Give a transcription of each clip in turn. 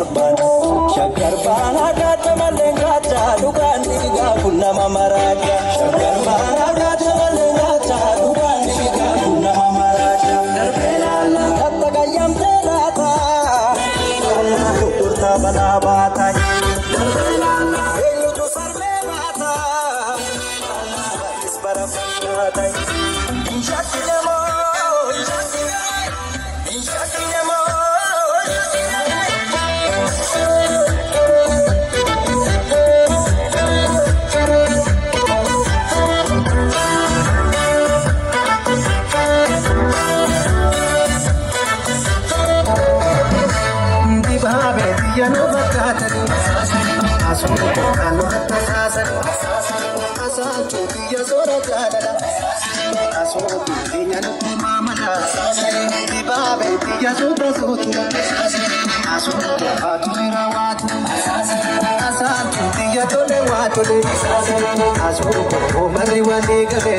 Shakar bana gata malengacha dukan diga kunna mamaraja. Shakar bana gata malengacha dukan diga kunna mamaraja. Darbelala katta gayam terata, kurta bana bata. Darbelala elu jo sarme bata, is barafata. Inshati namo, inshati namo. Yano bakatani, asuno kano tasasani, asantu yasora jadala, asuno yano mamada, dibabe yasura sutura, asuno atumira watu, asantu yatole watole, asuno mari wali kale,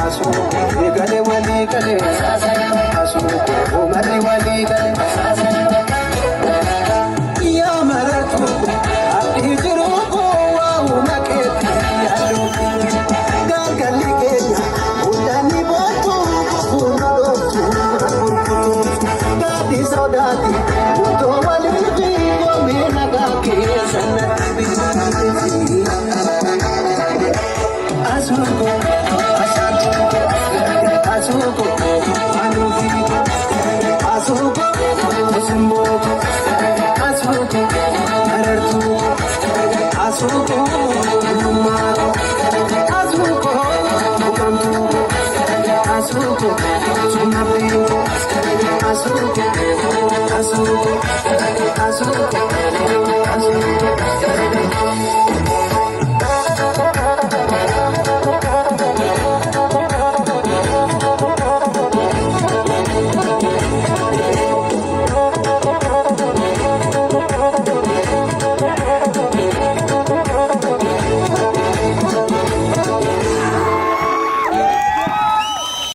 asuno gale wali kale, asuno mari wali kale. Asuko